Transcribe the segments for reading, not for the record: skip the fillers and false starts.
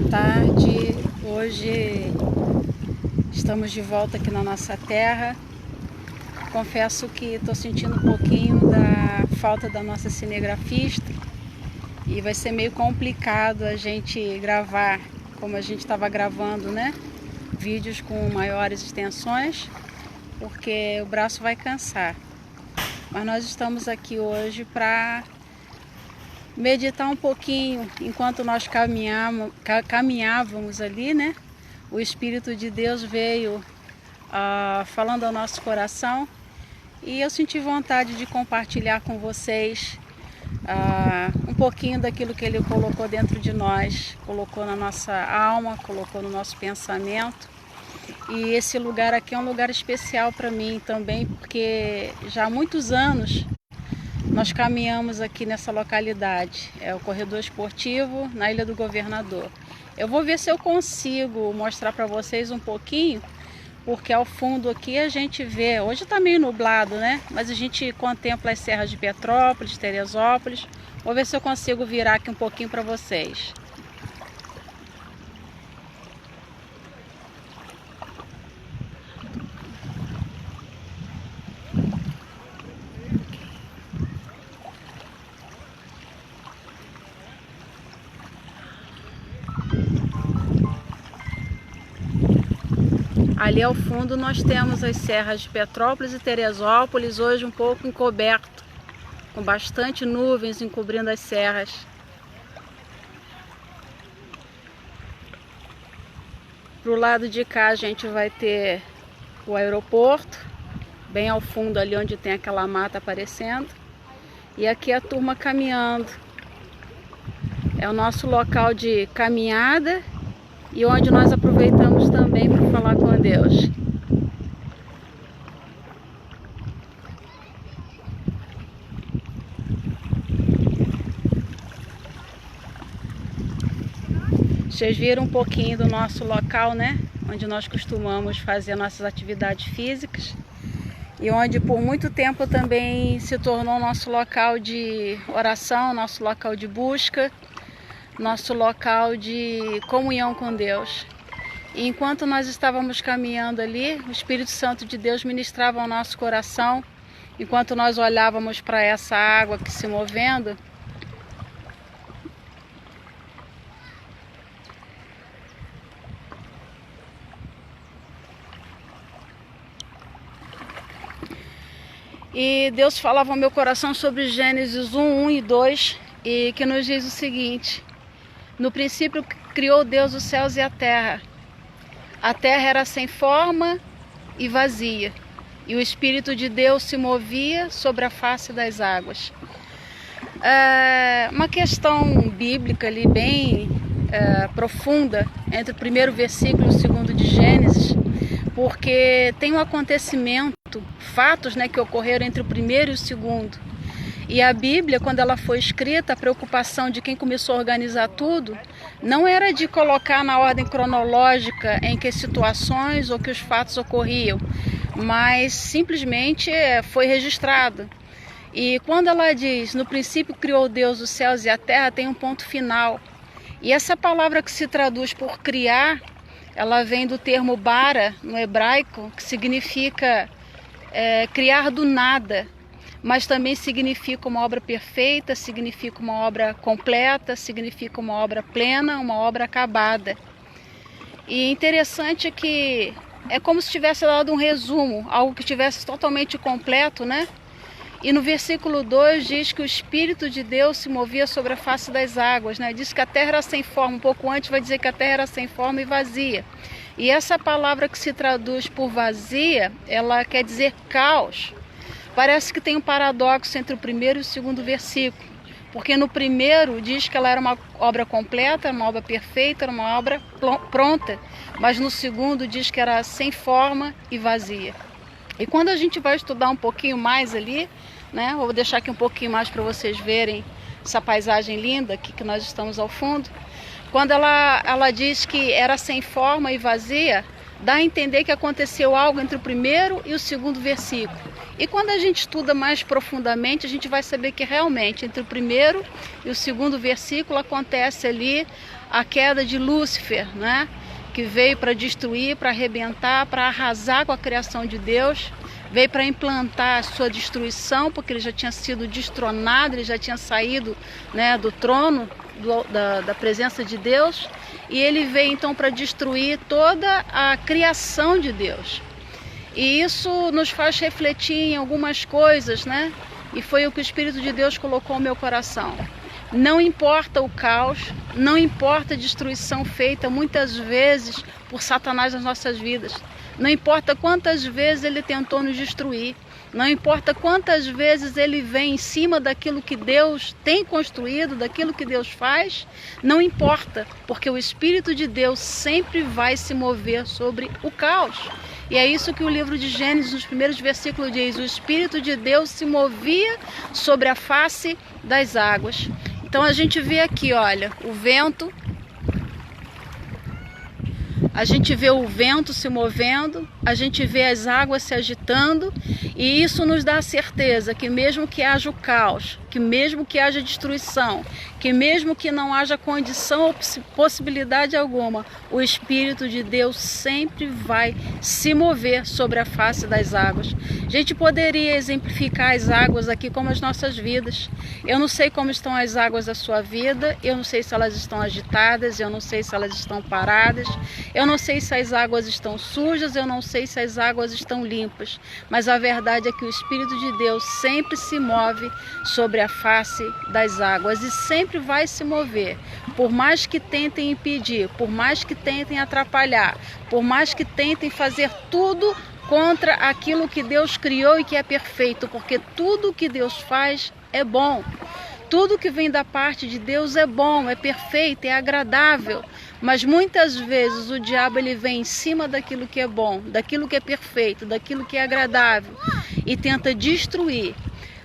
tarde. Hoje estamos de volta aqui na nossa terra. Confesso que estou sentindo um pouquinho da falta da nossa cinegrafista e vai ser meio complicado a gente gravar como a gente estava gravando, né? Vídeos com maiores extensões, porque o braço vai cansar. Mas nós estamos aqui hoje para meditar um pouquinho enquanto nós caminhávamos ali, né? O Espírito de Deus veio falando ao nosso coração e eu senti vontade de compartilhar com vocês um pouquinho daquilo que Ele colocou dentro de nós, colocou na nossa alma, colocou no nosso pensamento. E esse lugar aqui é um lugar especial para mim também, porque já há muitos anos nós caminhamos aqui nessa localidade. É o Corredor Esportivo, na Ilha do Governador. Eu vou ver se eu consigo mostrar para vocês um pouquinho, porque ao fundo aqui a gente vê, hoje está meio nublado, né? Mas a gente contempla as serras de Petrópolis, Teresópolis. Vou ver se eu consigo virar aqui um pouquinho para vocês. Ali ao fundo nós temos as serras de Petrópolis e Teresópolis, hoje um pouco encoberto, com bastante nuvens encobrindo as serras. Pro lado de cá a gente vai ter o aeroporto, bem ao fundo ali onde tem aquela mata aparecendo. E aqui a turma caminhando. É o nosso local de caminhada e onde nós aproveitamos também para falar com Deus. Vocês viram um pouquinho do nosso local, né? Onde nós costumamos fazer nossas atividades físicas e onde por muito tempo também se tornou nosso local de oração, nosso local de busca, nosso local de comunhão com Deus. E enquanto nós estávamos caminhando ali, o Espírito Santo de Deus ministrava ao nosso coração, enquanto nós olhávamos para essa água que se movendo. E Deus falava ao meu coração sobre Gênesis 1 e 2, e que nos diz o seguinte: no princípio criou Deus os céus e a terra. A terra era sem forma e vazia, e o Espírito de Deus se movia sobre a face das águas. Uma questão bíblica ali bem profunda entre o primeiro versículo e o segundo de Gênesis, porque tem um acontecimento, fatos, né, que ocorreram entre o primeiro e o segundo. E a Bíblia, quando ela foi escrita, a preocupação de quem começou a organizar tudo não era de colocar na ordem cronológica em que situações ou que os fatos ocorriam, mas simplesmente foi registrado. E quando ela diz, no princípio criou Deus os céus e a terra, tem um ponto final. E essa palavra que se traduz por criar, ela vem do termo bara, no hebraico, que significa criar do nada. Mas também significa uma obra perfeita, significa uma obra completa, significa uma obra plena, uma obra acabada. E interessante que é como se tivesse dado um resumo, algo que tivesse totalmente completo, né? E no versículo 2 diz que o Espírito de Deus se movia sobre a face das águas, né? Diz que a terra era sem forma, um pouco antes vai dizer que a terra era sem forma e vazia. E essa palavra que se traduz por vazia, ela quer dizer caos. Parece que tem um paradoxo entre o primeiro e o segundo versículo, porque no primeiro diz que ela era uma obra completa, uma obra perfeita, era uma obra pronta, mas no segundo diz que era sem forma e vazia. E quando a gente vai estudar um pouquinho mais ali, né, vou deixar aqui um pouquinho mais para vocês verem essa paisagem linda aqui que nós estamos ao fundo. Quando ela diz que era sem forma e vazia, dá a entender que aconteceu algo entre o primeiro e o segundo versículo. E quando a gente estuda mais profundamente, a gente vai saber que realmente entre o primeiro e o segundo versículo acontece ali a queda de Lúcifer, né? Que veio para destruir, para arrebentar, para arrasar com a criação de Deus, veio para implantar a sua destruição, porque ele já tinha sido destronado, ele já tinha saído, né, do trono, da presença de Deus, e ele veio então para destruir toda a criação de Deus. E isso nos faz refletir em algumas coisas, né? E foi o que o Espírito de Deus colocou no meu coração. Não importa o caos, não importa a destruição feita muitas vezes por Satanás nas nossas vidas. Não importa quantas vezes ele tentou nos destruir. Não importa quantas vezes ele vem em cima daquilo que Deus tem construído, daquilo que Deus faz. Não importa, porque o Espírito de Deus sempre vai se mover sobre o caos. E é isso que o livro de Gênesis, nos primeiros versículos, diz: o Espírito de Deus se movia sobre a face das águas. Então a gente vê aqui, olha, o vento, a gente vê o vento se movendo, a gente vê as águas se agitando, e isso nos dá a certeza que mesmo que haja o caos, que mesmo que haja destruição, que mesmo que não haja condição ou possibilidade alguma, o Espírito de Deus sempre vai se mover sobre a face das águas. A gente poderia exemplificar as águas aqui como as nossas vidas. Eu não sei como estão as águas da sua vida, eu não sei se elas estão agitadas, eu não sei se elas estão paradas, eu não sei se as águas estão sujas, eu não sei se as águas estão limpas, mas a verdade é que o Espírito de Deus sempre se move sobre a face das águas e sempre vai se mover. Por mais que tentem impedir, por mais que tentem atrapalhar, por mais que tentem fazer tudo contra aquilo que Deus criou e que é perfeito, porque tudo que Deus faz é bom. Tudo que vem da parte de Deus é bom, é perfeito, é agradável. Mas muitas vezes o diabo ele vem em cima daquilo que é bom, daquilo que é perfeito, daquilo que é agradável e tenta destruir.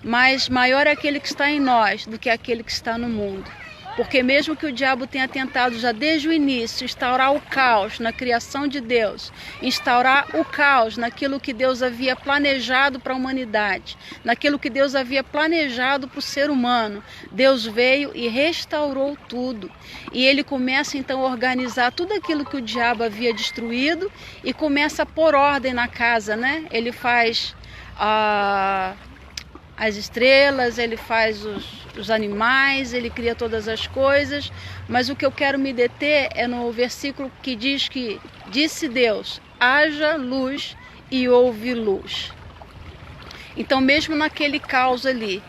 Mas maior é aquele que está em nós do que aquele que está no mundo. Porque mesmo que o diabo tenha tentado já desde o início instaurar o caos na criação de Deus, instaurar o caos naquilo que Deus havia planejado para a humanidade, naquilo que Deus havia planejado para o ser humano, Deus veio e restaurou tudo. E ele começa então a organizar tudo aquilo que o diabo havia destruído e começa a pôr ordem na casa, né? Ele faz as estrelas, ele faz os animais, ele cria todas as coisas, mas o que eu quero me deter é no versículo que diz que disse Deus, haja luz e houve luz. Então mesmo naquele caos ali,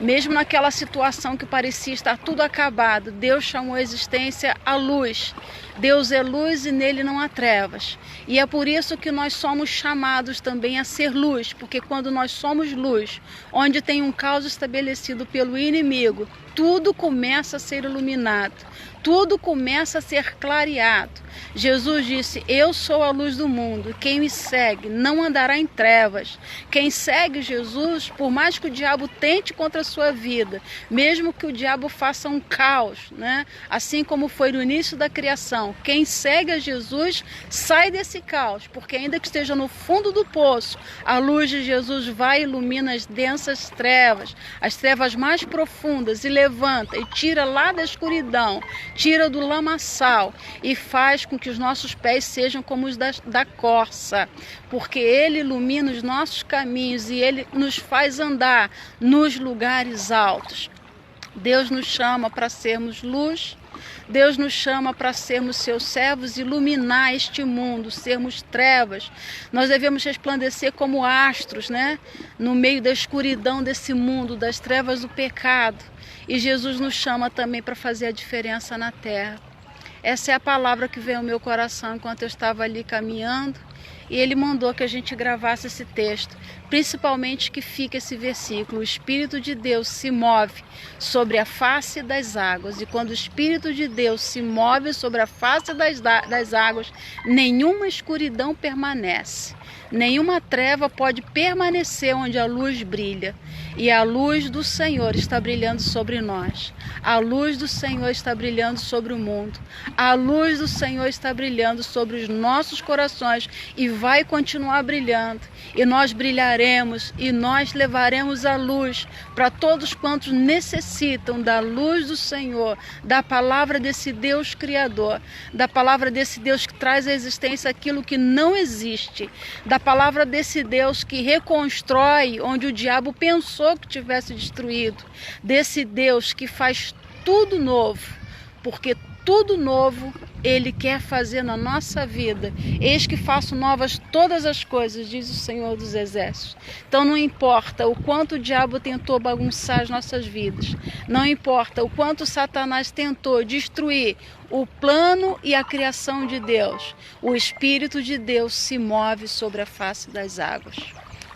mesmo naquela situação que parecia estar tudo acabado, Deus chamou a existência a luz. Deus é luz e nele não há trevas. E é por isso que nós somos chamados também a ser luz, porque quando nós somos luz, onde tem um caos estabelecido pelo inimigo, tudo começa a ser iluminado, tudo começa a ser clareado. Jesus disse, eu sou a luz do mundo, quem me segue não andará em trevas. Quem segue Jesus, por mais que o diabo tente contra a sua vida, mesmo que o diabo faça um caos, né? Assim como foi no início da criação, quem segue a Jesus sai desse caos, porque ainda que esteja no fundo do poço, a luz de Jesus vai e ilumina as densas trevas, as trevas mais profundas, e levanta e tira lá da escuridão, tira do lamaçal e faz com que os nossos pés sejam como os da corça, porque ele ilumina os nossos caminhos e ele nos faz andar nos lugares altos. Deus nos chama para sermos luz, Deus nos chama para sermos seus servos, iluminar este mundo, sermos trevas. Nós devemos resplandecer como astros, né? No meio da escuridão desse mundo, das trevas do pecado. E Jesus nos chama também para fazer a diferença na terra. Essa é a palavra que veio ao meu coração enquanto eu estava ali caminhando. E ele mandou que a gente gravasse esse texto, principalmente que fique esse versículo: o Espírito de Deus se move sobre a face das águas, e quando o Espírito de Deus se move sobre a face das águas, nenhuma escuridão permanece, nenhuma treva pode permanecer onde a luz brilha, e a luz do Senhor está brilhando sobre nós, a luz do Senhor está brilhando sobre o mundo, a luz do Senhor está brilhando sobre os nossos corações e vai continuar brilhando. e nós brilharemos, e nós levaremos a luz para todos quantos necessitam da luz do Senhor, da palavra desse Deus Criador, da palavra desse Deus que traz à existência aquilo que não existe, da palavra desse Deus que reconstrói onde o diabo pensou que tivesse destruído, desse Deus que faz tudo novo, porque tudo novo Ele quer fazer na nossa vida. Eis que faço novas todas as coisas, diz o Senhor dos Exércitos. Então não importa o quanto o diabo tentou bagunçar as nossas vidas, não importa o quanto Satanás tentou destruir o plano e a criação de Deus, o Espírito de Deus se move sobre a face das águas.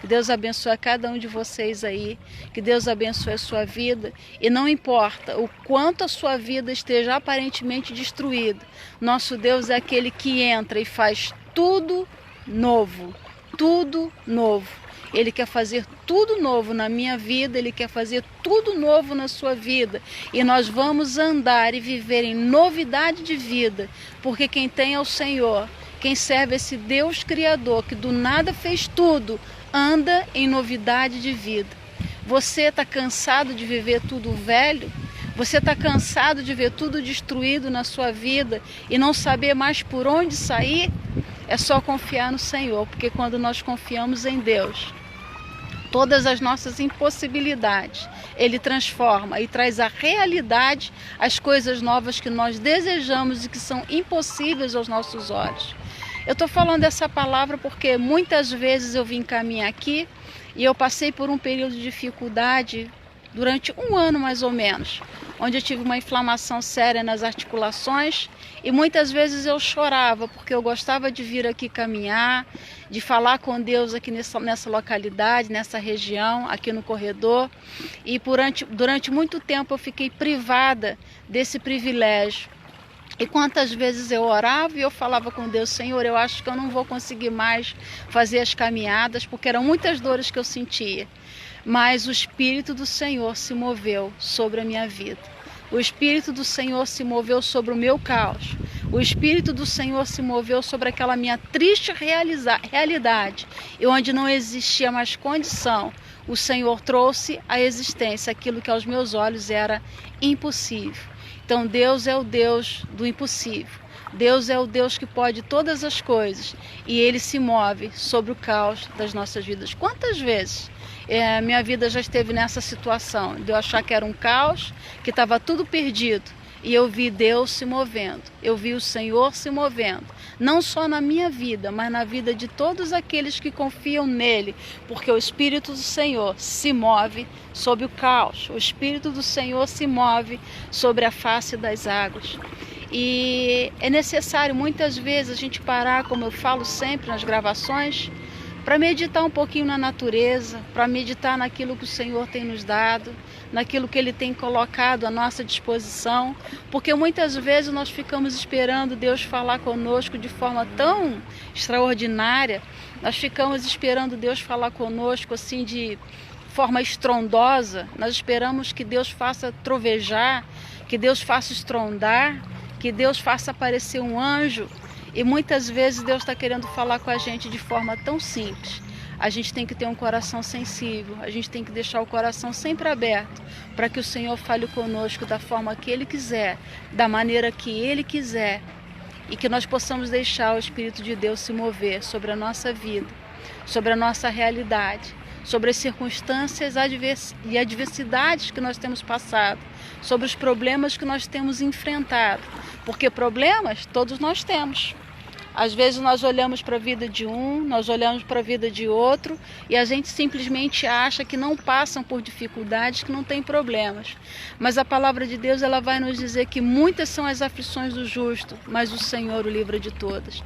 Que Deus abençoe a cada um de vocês aí, que Deus abençoe a sua vida, e não importa o quanto a sua vida esteja aparentemente destruída, nosso Deus é aquele que entra e faz tudo novo, tudo novo. Ele quer fazer tudo novo na minha vida, Ele quer fazer tudo novo na sua vida, e nós vamos andar e viver em novidade de vida, porque quem tem é o Senhor, quem serve esse Deus Criador, que do nada fez tudo, anda em novidade de vida. Você está cansado de viver tudo velho? Você está cansado de ver tudo destruído na sua vida e não saber mais por onde sair? É só confiar no Senhor, porque quando nós confiamos em Deus, todas as nossas impossibilidades, Ele transforma e traz à realidade as coisas novas que nós desejamos e que são impossíveis aos nossos olhos. Eu estou falando dessa palavra porque muitas vezes eu vim caminhar aqui e eu passei por um período de dificuldade durante um ano mais ou menos, onde eu tive uma inflamação séria nas articulações, e muitas vezes eu chorava porque eu gostava de vir aqui caminhar, de falar com Deus aqui nessa localidade, nessa região, aqui no corredor, e durante muito tempo eu fiquei privada desse privilégio. E quantas vezes eu orava e eu falava com Deus: Senhor, eu acho que eu não vou conseguir mais fazer as caminhadas, porque eram muitas dores que eu sentia. Mas o Espírito do Senhor se moveu sobre a minha vida. O Espírito do Senhor se moveu sobre o meu caos. O Espírito do Senhor se moveu sobre aquela minha triste realidade, e onde não existia mais condição, o Senhor trouxe à existência aquilo que aos meus olhos era impossível. Então Deus é o Deus do impossível. Deus é o Deus que pode todas as coisas, e Ele se move sobre o caos das nossas vidas. Quantas vezes minha vida já esteve nessa situação de eu achar que era um caos, que estava tudo perdido, e eu vi Deus se movendo, eu vi o Senhor se movendo, não só na minha vida, mas na vida de todos aqueles que confiam nele, porque o Espírito do Senhor se move sobre o caos, o Espírito do Senhor se move sobre a face das águas. E é necessário muitas vezes a gente parar, como eu falo sempre nas gravações, para meditar um pouquinho na natureza, para meditar naquilo que o Senhor tem nos dado, naquilo que Ele tem colocado à nossa disposição, porque muitas vezes nós ficamos esperando Deus falar conosco de forma tão extraordinária, nós ficamos esperando Deus falar conosco assim de forma estrondosa, nós esperamos que Deus faça trovejar, que Deus faça estrondar, que Deus faça aparecer um anjo. E muitas vezes Deus está querendo falar com a gente de forma tão simples. A gente tem que ter um coração sensível, a gente tem que deixar o coração sempre aberto para que o Senhor fale conosco da forma que Ele quiser, da maneira que Ele quiser, e que nós possamos deixar o Espírito de Deus se mover sobre a nossa vida, sobre a nossa realidade, sobre as circunstâncias e adversidades que nós temos passado, sobre os problemas que nós temos enfrentado, porque problemas todos nós temos. Às vezes nós olhamos para a vida de um, nós olhamos para a vida de outro, e a gente simplesmente acha que não passam por dificuldades, que não tem problemas. Mas a palavra de Deus, ela vai nos dizer que muitas são as aflições do justo, mas o Senhor o livra de todas.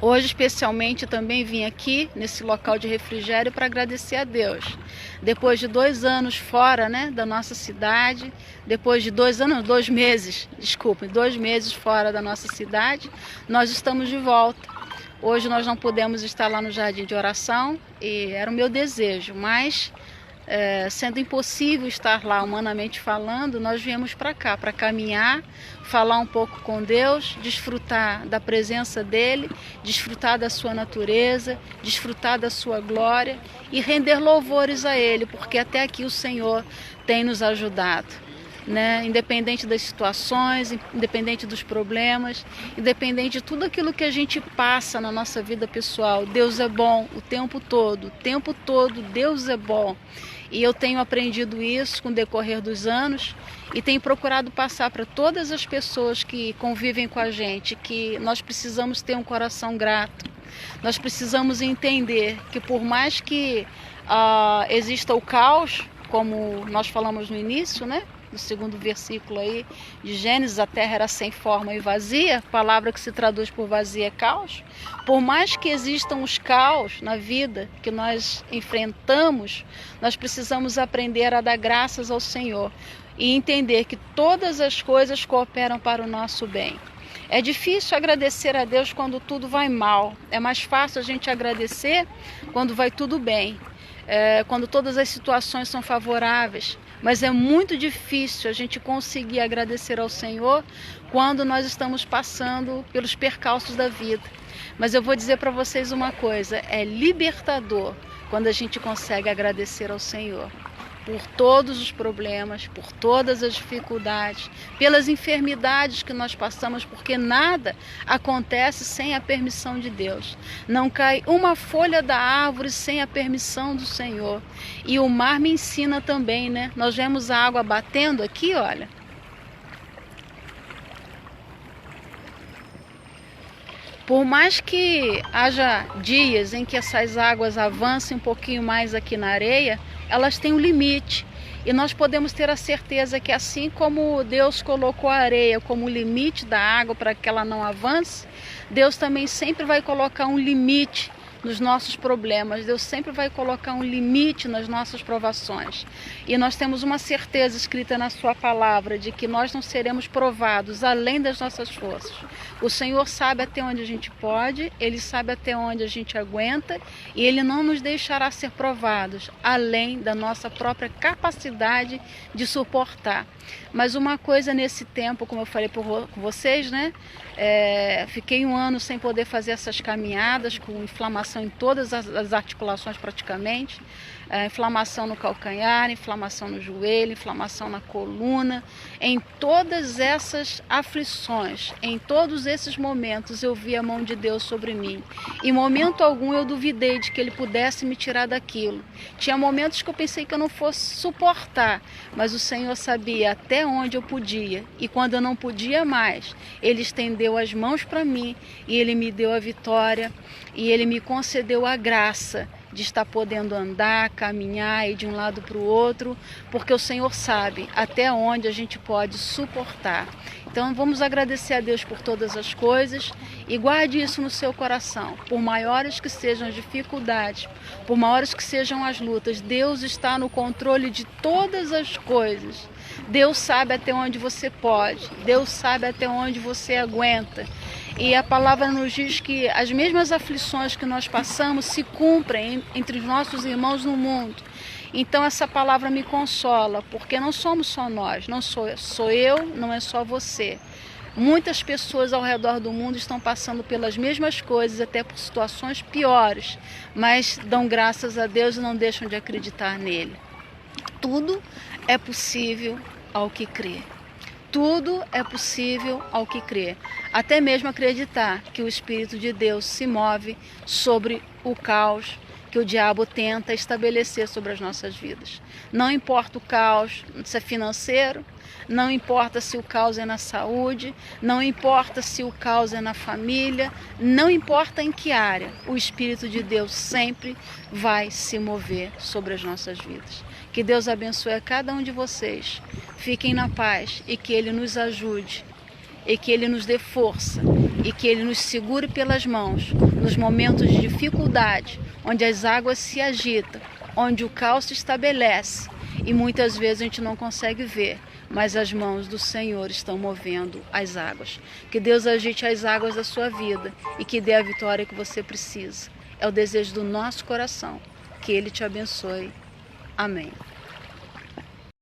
Hoje, especialmente, também vim aqui nesse local de refrigério para agradecer a Deus. Depois de 2 anos fora, da nossa cidade, depois de 2 meses fora da nossa cidade, nós estamos de volta. Hoje nós não pudemos estar lá no Jardim de Oração, e era o meu desejo, mas sendo impossível estar lá humanamente falando, nós viemos para cá, para caminhar, falar um pouco com Deus, desfrutar da presença dEle, desfrutar da sua natureza, desfrutar da sua glória e render louvores a Ele, porque até aqui o Senhor tem nos ajudado. Né? Independente das situações, independente dos problemas, independente de tudo aquilo que a gente passa na nossa vida pessoal, Deus é bom o tempo todo Deus é bom. E eu tenho aprendido isso com o decorrer dos anos e tenho procurado passar para todas as pessoas que convivem com a gente que nós precisamos ter um coração grato. Nós precisamos entender que por mais que exista o caos, como nós falamos no início, né? No segundo versículo aí de Gênesis, a terra era sem forma e vazia, palavra que se traduz por vazia é caos. Por mais que existam os caos na vida que nós enfrentamos, nós precisamos aprender a dar graças ao Senhor e entender que todas as coisas cooperam para o nosso bem. É difícil agradecer a Deus quando tudo vai mal, é mais fácil a gente agradecer quando vai tudo bem. Quando todas as situações são favoráveis, mas é muito difícil a gente conseguir agradecer ao Senhor quando nós estamos passando pelos percalços da vida. Mas eu vou dizer para vocês uma coisa, é libertador quando a gente consegue agradecer ao Senhor por todos os problemas, por todas as dificuldades, pelas enfermidades que nós passamos, porque nada acontece sem a permissão de Deus. Não cai uma folha da árvore sem a permissão do Senhor. E o mar me ensina também, né? Nós vemos a água batendo aqui, olha. Por mais que haja dias em que essas águas avancem um pouquinho mais aqui na areia, elas têm um limite. E nós podemos ter a certeza que assim como Deus colocou a areia como limite da água para que ela não avance, Deus também sempre vai colocar um limite nos nossos problemas. Deus sempre vai colocar um limite nas nossas provações. E nós temos uma certeza escrita na sua palavra de que nós não seremos provados além das nossas forças. O Senhor sabe até onde a gente pode, Ele sabe até onde a gente aguenta e Ele não nos deixará ser provados além da nossa própria capacidade de suportar. Mas uma coisa nesse tempo, como eu falei com vocês, né? Fiquei 1 ano sem poder fazer essas caminhadas, com inflamação em todas as articulações praticamente, inflamação no calcanhar, inflamação no joelho, inflamação na coluna. Em todas essas aflições, em todos esses momentos eu vi a mão de Deus sobre mim. Em momento algum eu duvidei de que Ele pudesse me tirar daquilo. Tinha momentos que eu pensei que eu não fosse suportar, mas o Senhor sabia até onde eu podia. E quando eu não podia mais, Ele estendeu as mãos para mim e Ele me deu a vitória e Ele me concedeu a graça de estar podendo andar, caminhar, ir de um lado para o outro, porque o Senhor sabe até onde a gente pode suportar. Então vamos agradecer a Deus por todas as coisas e guarde isso no seu coração. Por maiores que sejam as dificuldades, por maiores que sejam as lutas, Deus está no controle de todas as coisas. Deus sabe até onde você pode, Deus sabe até onde você aguenta. E a palavra nos diz que as mesmas aflições que nós passamos se cumprem entre os nossos irmãos no mundo. Então essa palavra me consola, porque não somos só nós, não sou eu, não é só você. Muitas pessoas ao redor do mundo estão passando pelas mesmas coisas, até por situações piores, mas dão graças a Deus e não deixam de acreditar nele. Tudo é possível ao que crê. Tudo é possível ao que crê. Até mesmo acreditar que o Espírito de Deus se move sobre o caos que o diabo tenta estabelecer sobre as nossas vidas. Não importa o caos, se é financeiro, não importa se o caos é na saúde, não importa se o caos é na família, não importa em que área, o Espírito de Deus sempre vai se mover sobre as nossas vidas. Que Deus abençoe a cada um de vocês. Fiquem na paz e que Ele nos ajude, e que Ele nos dê força, e que Ele nos segure pelas mãos nos momentos de dificuldade, onde as águas se agitam, onde o caos se estabelece e muitas vezes a gente não consegue ver, mas as mãos do Senhor estão movendo as águas. Que Deus agite as águas da sua vida e que dê a vitória que você precisa. É o desejo do nosso coração. Que Ele te abençoe. Amém.